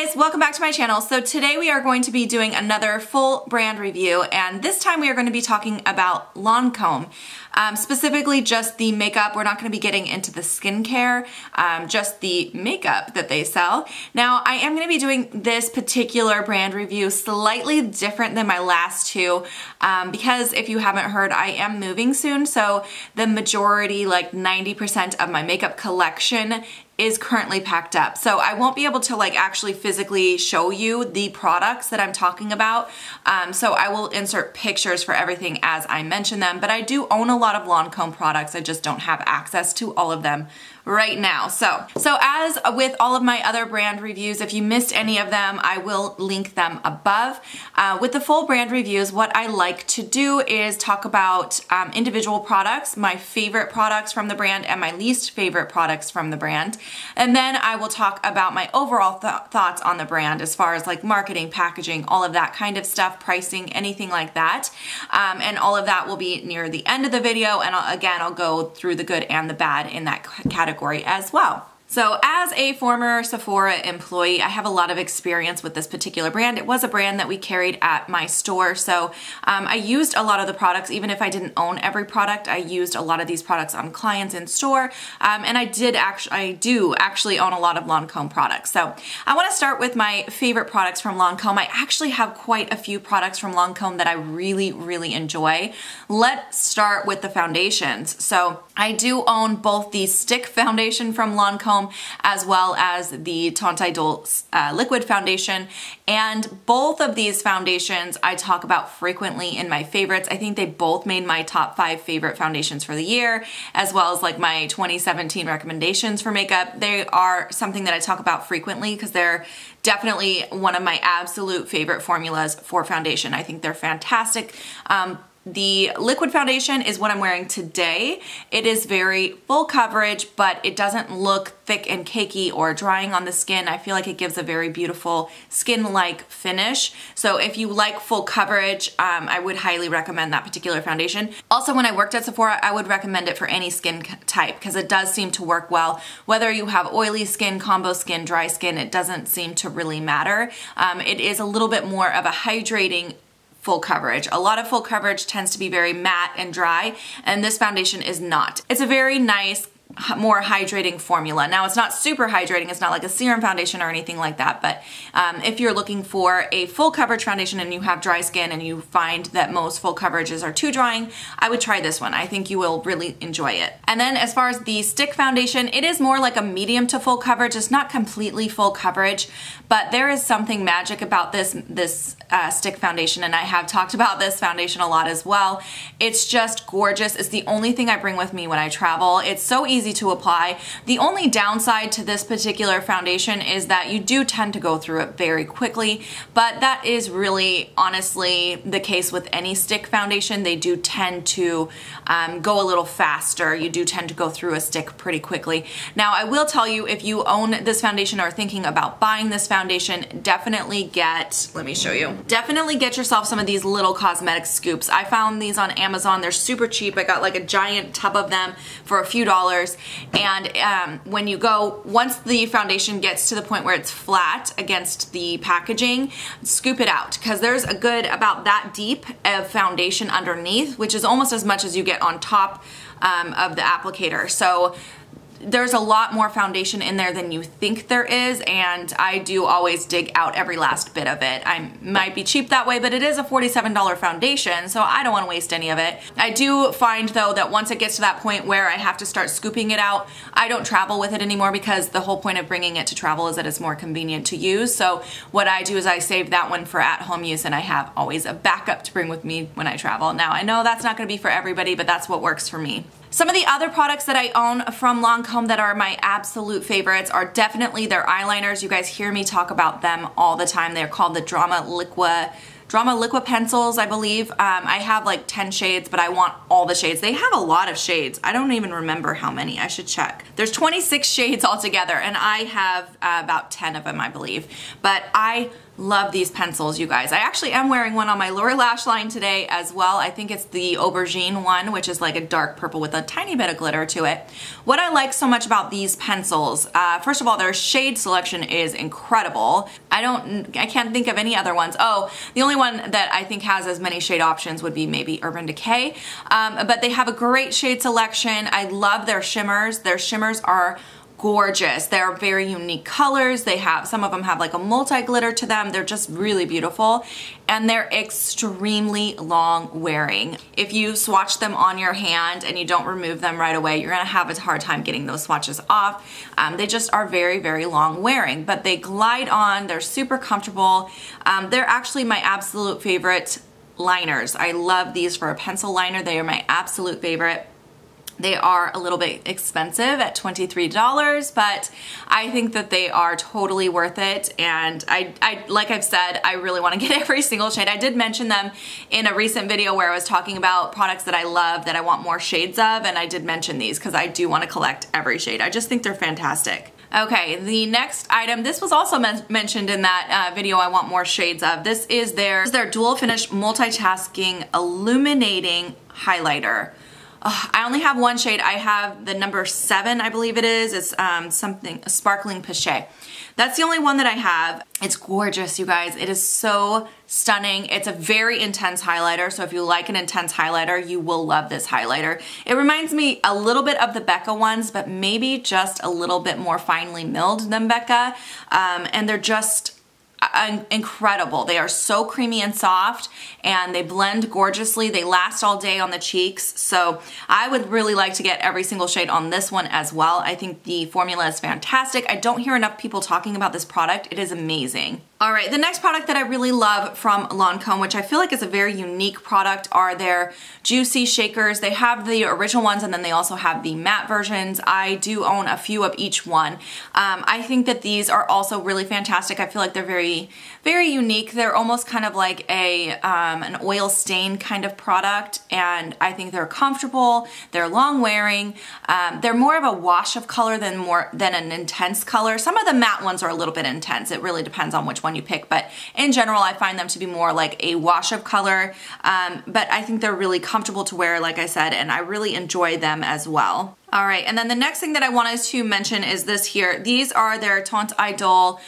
guys, welcome back to my channel. So today we are going to be doing another full brand review, and this time we are going to be talking about Lancome. Specifically just the makeup. We're not going to be getting into the skincare, just the makeup that they sell. Now I am going to be doing this particular brand review slightly different than my last two because if you haven't heard, I am moving soon, so the majority, like 90% of my makeup collection is currently packed up. So I won't be able to like actually physically show you the products that I'm talking about. So I will insert pictures for everything as I mention them, but I do own a lot of Lancome products. I just don't have access to all of them right now. So as with all of my other brand reviews, if you missed any of them, I will link them above. With the full brand reviews, what I like to do is talk about individual products, my favorite products from the brand and my least favorite products from the brand. And then I will talk about my overall thoughts on the brand as far as like marketing, packaging, all of that kind of stuff, pricing, anything like that. And all of that will be near the end of the video. And I'll go through the good and the bad in that category as well. So as a former Sephora employee, I have a lot of experience with this particular brand. It was a brand that we carried at my store, so I used a lot of the products. Even if I didn't own every product, I used a lot of these products on clients in store, and I do actually own a lot of Lancome products. So I want to start with my favorite products from Lancome. I actually have quite a few products from Lancome that I really enjoy. Let's start with the foundations. So I do own both the stick foundation from Lancome as well as the Untitled liquid foundation, and both of these foundations I talk about frequently in my favorites. I think they both made my top 5 favorite foundations for the year, as well as like my 2017 recommendations for makeup. They are something that I talk about frequently because they're definitely one of my absolute favorite formulas for foundation. I think they're fantastic. The liquid foundation is what I'm wearing today. It is very full coverage, but it doesn't look thick and cakey or drying on the skin. I feel like it gives a very beautiful skin-like finish. So if you like full coverage, I would highly recommend that particular foundation. Also, when I worked at Sephora, I would recommend it for any skin type because it does seem to work well. Whether you have oily skin, combo skin, dry skin, it doesn't seem to really matter. It is a little bit more of a hydrating full coverage. A lot of full coverage tends to be very matte and dry, and this foundation is not. It's a very nice, more hydrating formula. Now it's not super hydrating, it's not like a serum foundation or anything like that, but if you're looking for a full coverage foundation and you have dry skin and you find that most full coverages are too drying, I would try this one. I think you will really enjoy it. And then as far as the stick foundation, it is more like a medium to full coverage. It's not completely full coverage, but there is something magic about this stick foundation, and I have talked about this foundation a lot as well. It's just gorgeous. It's the only thing I bring with me when I travel. It's so easy to apply. The only downside to this particular foundation is that you do tend to go through it very quickly, but that is really honestly the case with any stick foundation. They do tend to go a little faster. You do tend to go through a stick pretty quickly. Now I will tell you, if you own this foundation or are thinking about buying this foundation, definitely get, let me show you, definitely get yourself some of these little cosmetic scoops. I found these on Amazon. They're super cheap. I got like a giant tub of them for a few dollars. And when you go, once the foundation gets to the point where it's flat against the packaging, scoop it out, because there's a good about that deep of foundation underneath, which is almost as much as you get on top of the applicator. So there's a lot more foundation in there than you think there is, and I do always dig out every last bit of it. I might be cheap that way, but it is a $47 foundation, so I don't want to waste any of it. I do find though that once it gets to that point where I have to start scooping it out, I don't travel with it anymore, because the whole point of bringing it to travel is that it's more convenient to use. So what I do is I save that one for at-home use, and I have always a backup to bring with me when I travel. Now I know that's not going to be for everybody, but that's what works for me. Some of the other products that I own from Lancome that are my absolute favorites are definitely their eyeliners. You guys hear me talk about them all the time. They're called the Drama Liqua Drama liquid pencils, I believe. I have like 10 shades, but I want all the shades. They have a lot of shades. I don't even remember how many. I should check. There's 26 shades altogether, and I have about 10 of them, I believe. But I love these pencils, you guys. I actually am wearing one on my lower lash line today as well. I think it's the aubergine one, which is like a dark purple with a tiny bit of glitter to it. What I like so much about these pencils, first of all, their shade selection is incredible. I can't think of any other ones. Oh, the only one that I think has as many shade options would be maybe Urban Decay. But they have a great shade selection. I love their shimmers. Their shimmers are gorgeous. They're very unique colors. Some of them have like a multi-glitter to them. They're just really beautiful, and they're extremely long wearing. If you swatch them on your hand and you don't remove them right away, you're gonna have a hard time getting those swatches off. They just are very, very long wearing, but they glide on. They're super comfortable. They're actually my absolute favorite liners. I love these for a pencil liner. They are my absolute favorite. They are a little bit expensive at $23, but I think that they are totally worth it. And like I've said, I really want to get every single shade. I did mention them in a recent video where I was talking about products that I love that I want more shades of, and I did mention these because I do want to collect every shade. I just think they're fantastic. Okay, the next item, this was also mentioned in that video I want more shades of. This is their dual finish multitasking illuminating highlighter. I only have one shade. I have the number 7, I believe it is. It's something, a sparkling Pichet. That's the only one that I have. It's gorgeous, you guys. It is so stunning. It's a very intense highlighter, so if you like an intense highlighter, you will love this highlighter. It reminds me a little bit of the Becca ones, but maybe just a little bit more finely milled than Becca, and they're just incredible. They are so creamy and soft, and they blend gorgeously. They last all day on the cheeks, so I would really like to get every single shade on this one as well. I think the formula is fantastic. I don't hear enough people talking about this product. It is amazing. All right, the next product that I really love from Lancome, which I feel like is a very unique product, are their Juicy Shakers. They have the original ones, and then they also have the matte versions. I do own a few of each one. I think that these are also really fantastic. I feel like they're very, very unique. They're almost kind of like an oil stain kind of product, and I think they're comfortable. They're long wearing. They're more of a wash of color than an intense color. Some of the matte ones are a little bit intense. It really depends on which one you pick, but in general I find them to be more like a wash of color, but I think they're really comfortable to wear, like I said, and I really enjoy them as well. All right, and then the next thing that I wanted to mention is this here. These are their Teint Idole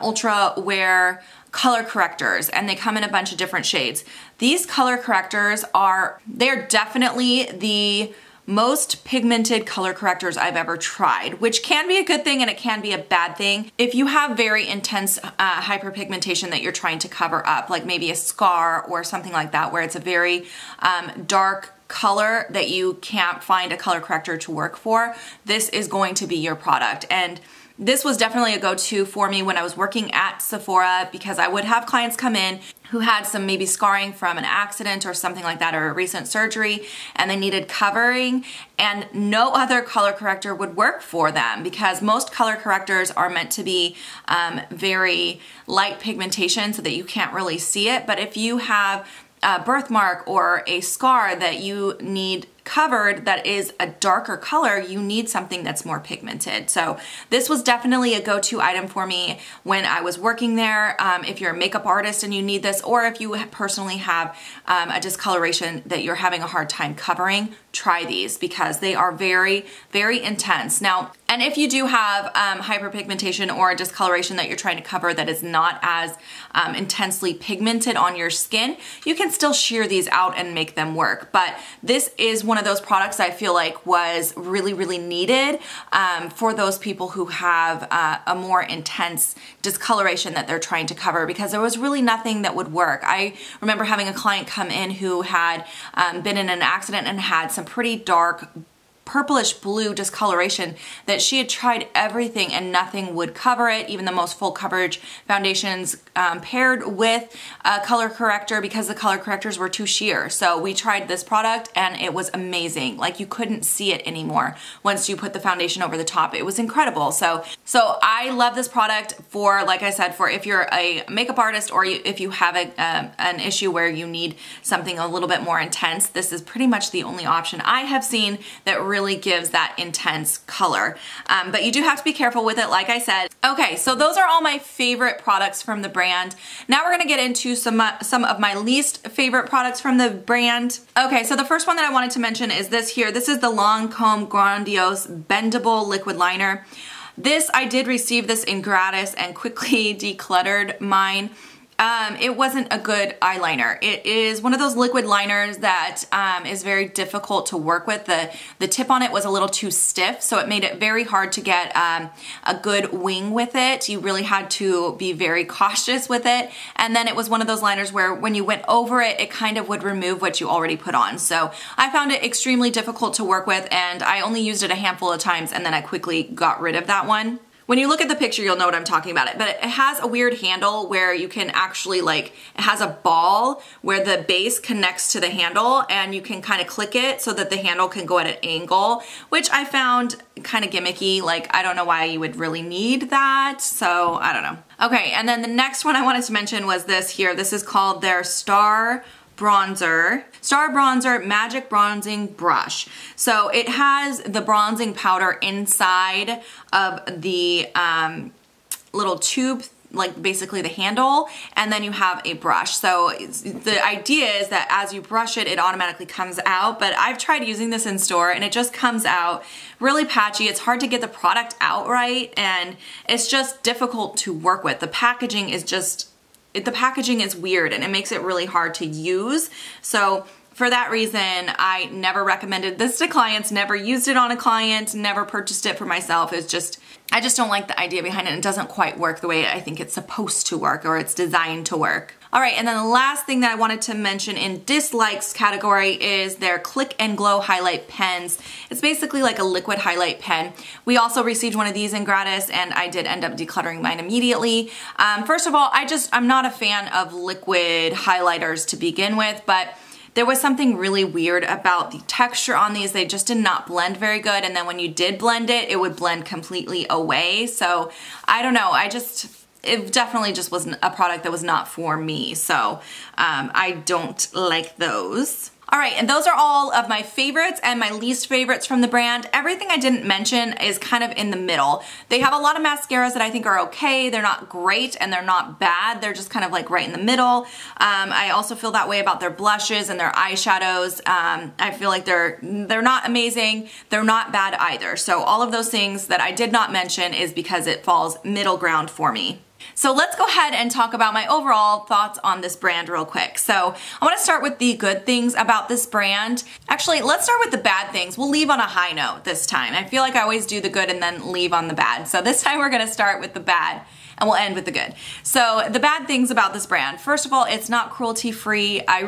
Ultra Wear color correctors, and they come in a bunch of different shades. These color correctors they're definitely the most pigmented color correctors I've ever tried, which can be a good thing and it can be a bad thing. If you have very intense hyperpigmentation that you're trying to cover up, like maybe a scar or something like that, where it's a very dark color that you can't find a color corrector to work for, this is going to be your product. And this was definitely a go-to for me when I was working at Sephora, because I would have clients come in who had some maybe scarring from an accident or something like that, or a recent surgery, and they needed covering, and no other color corrector would work for them, because most color correctors are meant to be very light pigmentation so that you can't really see it. But if you have a birthmark or a scar that you need covered that is a darker color, you need something that's more pigmented. So this was definitely a go-to item for me when I was working there. If you're a makeup artist and you need this, or if you personally have a discoloration that you're having a hard time covering, try these, because they are very, very intense. Now, and if you do have hyperpigmentation or a discoloration that you're trying to cover that is not as intensely pigmented on your skin, you can still shear these out and make them work. But this is one of those products I feel like was really, really needed for those people who have a more intense discoloration that they're trying to cover, because there was really nothing that would work. I remember having a client come in who had been in an accident and had some pretty dark purplish blue discoloration that she had tried everything and nothing would cover it, even the most full coverage foundations paired with a color corrector, because the color correctors were too sheer. So we tried this product and it was amazing. Like, you couldn't see it anymore once you put the foundation over the top. It was incredible. So I love this product for, like I said, for if you're a makeup artist or if you have an issue where you need something a little bit more intense. This is pretty much the only option I have seen that really gives that intense color. But you do have to be careful with it, like I said. Okay, so those are all my favorite products from the brand. Now we're gonna get into some of my least favorite products from the brand. Okay, so the first one that I wanted to mention is this here. This is the Lancome Grandiose Bendable Liquid Liner. This, I did receive this in gratis and quickly decluttered mine. It wasn't a good eyeliner. It is one of those liquid liners that is very difficult to work with. The tip on it was a little too stiff, so it made it very hard to get a good wing with it. You really had to be very cautious with it. And then it was one of those liners where when you went over it, it kind of would remove what you already put on. So I found it extremely difficult to work with, and I only used it a handful of times and then I quickly got rid of that one. When you look at the picture, you'll know what I'm talking about it, but it has a weird handle where you can actually, like, it has a ball where the base connects to the handle and you can kind of click it so that the handle can go at an angle, which I found kind of gimmicky. Like, I don't know why you would really need that, so I don't know. Okay, and then the next one I wanted to mention was this here. This is called their Star Bronzer Magic Bronzing Brush. So it has the bronzing powder inside of the little tube, like basically the handle, and then you have a brush. So the idea is that as you brush it, it automatically comes out, but I've tried using this in store and it just comes out really patchy. It's hard to get the product out right, and it's just difficult to work with. The packaging is weird and it makes it really hard to use. So for that reason, I never recommended this to clients, never used it on a client, never purchased it for myself. It's just, I just don't like the idea behind it. It doesn't quite work the way I think it's supposed to work, or it's designed to work. All right, and then the last thing that I wanted to mention in dislikes category is their Click and Glow highlight pens. It's basically like a liquid highlight pen. We also received one of these in gratis, and I did end up decluttering mine immediately. First of all, I'm not a fan of liquid highlighters to begin with, but there was something really weird about the texture on these. They just did not blend very good, and then when you did blend it, it would blend completely away. So I don't know, it definitely just wasn't a product that was not for me. So I don't like those. All right, and those are all of my favorites and my least favorites from the brand. Everything I didn't mention is kind of in the middle. They have a lot of mascaras that I think are okay. They're not great and they're not bad. They're just kind of like right in the middle. I also feel that way about their blushes and their eyeshadows. I feel like they're not amazing. They're not bad either. So all of those things that I did not mention is because it falls middle ground for me. So let's go ahead and talk about my overall thoughts on this brand real quick. So I want to start with the good things about this brand. Actually, let's start with the bad things. We'll leave on a high note this time. I feel like I always do the good and then leave on the bad. So this time we're going to start with the bad and we'll end with the good. So the bad things about this brand. First of all, it's not cruelty free. I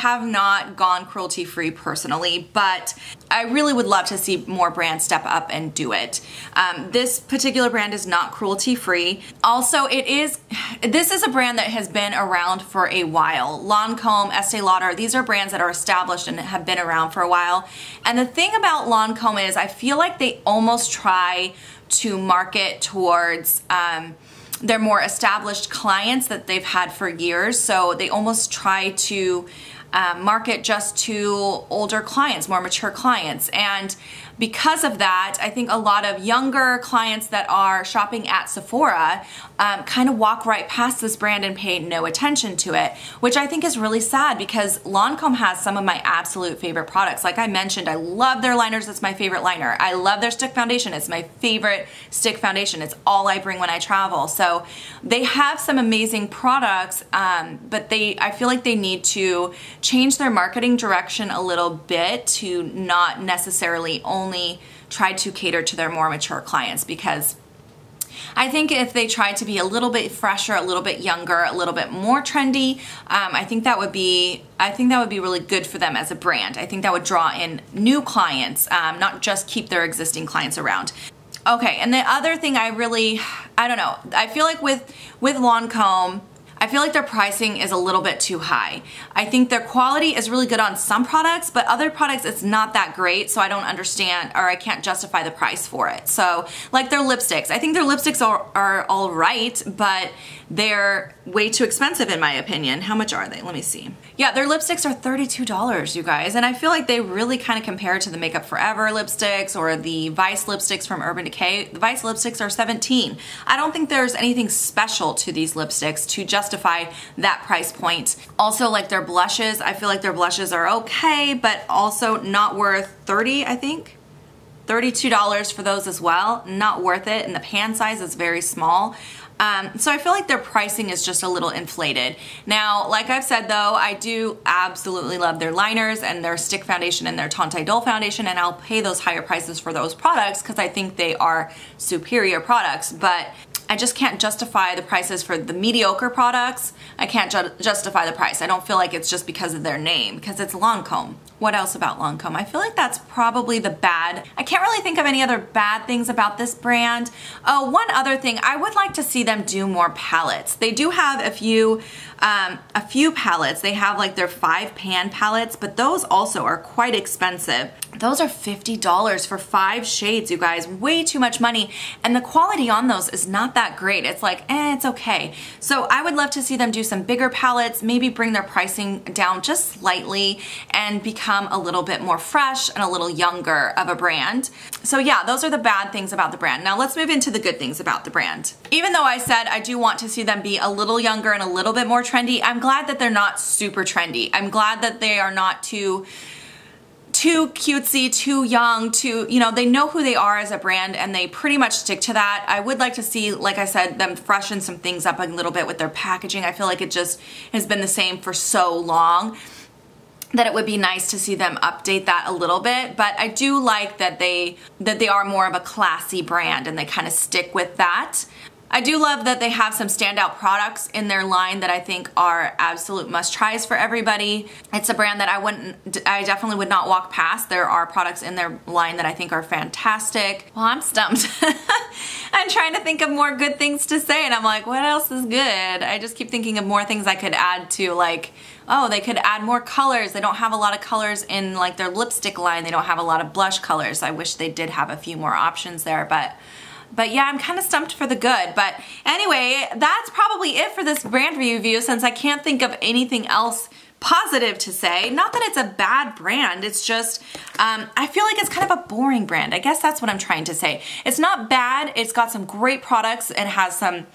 have not gone cruelty free personally, but I really would love to see more brands step up and do it. This particular brand is not cruelty free. Also, this is a brand that has been around for a while. Lancome, Estee Lauder, these are brands that are established and have been around for a while. And the thing about Lancome is I feel like they almost try to market towards their more established clients that they've had for years. So they almost try to market just to older clients, more mature clients. And because of that, I think a lot of younger clients that are shopping at Sephora kind of walk right past this brand and pay no attention to it, which I think is really sad because Lancome has some of my absolute favorite products. Like I mentioned, I love their liners. It's my favorite liner. I love their stick foundation. It's my favorite stick foundation. It's all I bring when I travel. So they have some amazing products, but I feel like they need to change their marketing direction a little bit to not necessarily only try to cater to their more mature clients, because I think if they tried to be a little bit fresher, a little bit younger, a little bit more trendy, I think that would be really good for them as a brand. I think that would draw in new clients, not just keep their existing clients around. Okay, and the other thing I don't know, I feel like with Lancome, I feel like their pricing is a little bit too high. I think their quality is really good on some products, but other products it's not that great, so I don't understand, or I can't justify the price for it. So, like their lipsticks. I think their lipsticks are all right, but they're way too expensive in my opinion. How much are they? Let me see. Yeah, their lipsticks are $32, you guys, and I feel like they really kind of compare to the Makeup Forever lipsticks or the Vice lipsticks from Urban Decay. The Vice lipsticks are $17. I don't think there's anything special to these lipsticks to justify that price point. Also, like their blushes, I feel like their blushes are okay, but also not worth $30, I think. $32 for those as well, not worth it, and the pan size is very small. So I feel like their pricing is just a little inflated. Now, like I've said though, I do absolutely love their liners and their stick foundation and their Untitled foundation, and I'll pay those higher prices for those products because I think they are superior products, but I just can't justify the prices for the mediocre products. I can't justify the price. I don't feel like it's just because of their name, because it's Lancome. What else about Lancome? I feel like that's probably the bad. I can't really think of any other bad things about this brand. Oh, one other thing, I would like to see them do more palettes. They do have a few palettes. They have like their 5-pan palettes, but those also are quite expensive. Those are $50 for 5 shades, you guys. Way too much money. And the quality on those is not that great. It's like, it's okay. So I would love to see them do some bigger palettes, maybe bring their pricing down just slightly and become a little bit more fresh and a little younger of a brand. So yeah, those are the bad things about the brand. Now let's move into the good things about the brand. Even though I said I do want to see them be a little younger and a little bit more trendy, I'm glad that they're not super trendy. I'm glad that they are not too cutesy, too young, they know who they are as a brand and they pretty much stick to that. I would like to see, like I said, them freshen some things up a little bit with their packaging. I feel like it just has been the same for so long that it would be nice to see them update that a little bit, but I do like that they are more of a classy brand and they kind of stick with that. I do love that they have some standout products in their line that I think are absolute must-tries for everybody. It's a brand that I definitely would not walk past. There are products in their line that I think are fantastic. Well, I'm stumped. I'm trying to think of more good things to say and I'm like, what else is good? I just keep thinking of more things I could add to, like, oh, they could add more colors. They don't have a lot of colors in like their lipstick line. They don't have a lot of blush colors. I wish they did have a few more options there, but yeah, I'm kind of stumped for the good. But anyway, that's probably it for this brand review since I can't think of anything else positive to say. Not that it's a bad brand, it's just, I feel like it's kind of a boring brand. I guess that's what I'm trying to say. It's not bad, it's got some great products, it has some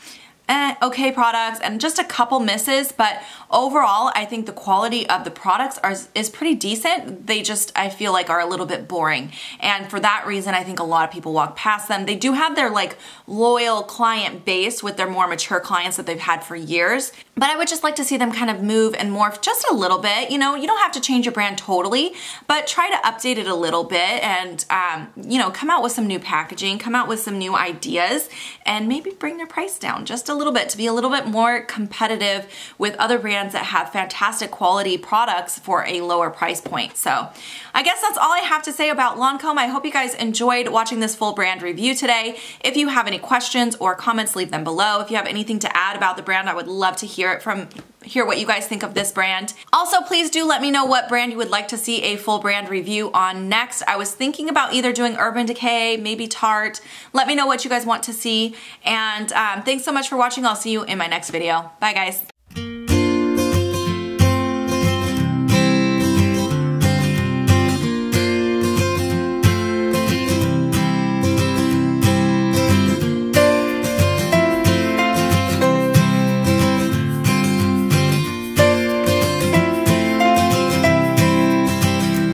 okay products and just a couple misses, but overall I think the quality of the products is pretty decent. They just, I feel like, are a little bit boring, and for that reason I think a lot of people walk past them. They do have their like loyal client base with their more mature clients that they've had for years, but I would just like to see them kind of move and morph just a little bit. You know, you don't have to change your brand totally, but try to update it a little bit and come out with some new packaging, come out with some new ideas, and maybe bring their price down just a little bit to be a little bit more competitive with other brands that have fantastic quality products for a lower price point. So I guess that's all I have to say about Lancome. I hope you guys enjoyed watching this full brand review today. If you have any questions or comments, leave them below. If you have anything to add about the brand, I would love to hear what you guys think of this brand. Also, please do let me know what brand you would like to see a full brand review on next. I was thinking about either doing Urban Decay, maybe Tarte. Let me know what you guys want to see. And thanks so much for watching. I'll see you in my next video. Bye guys.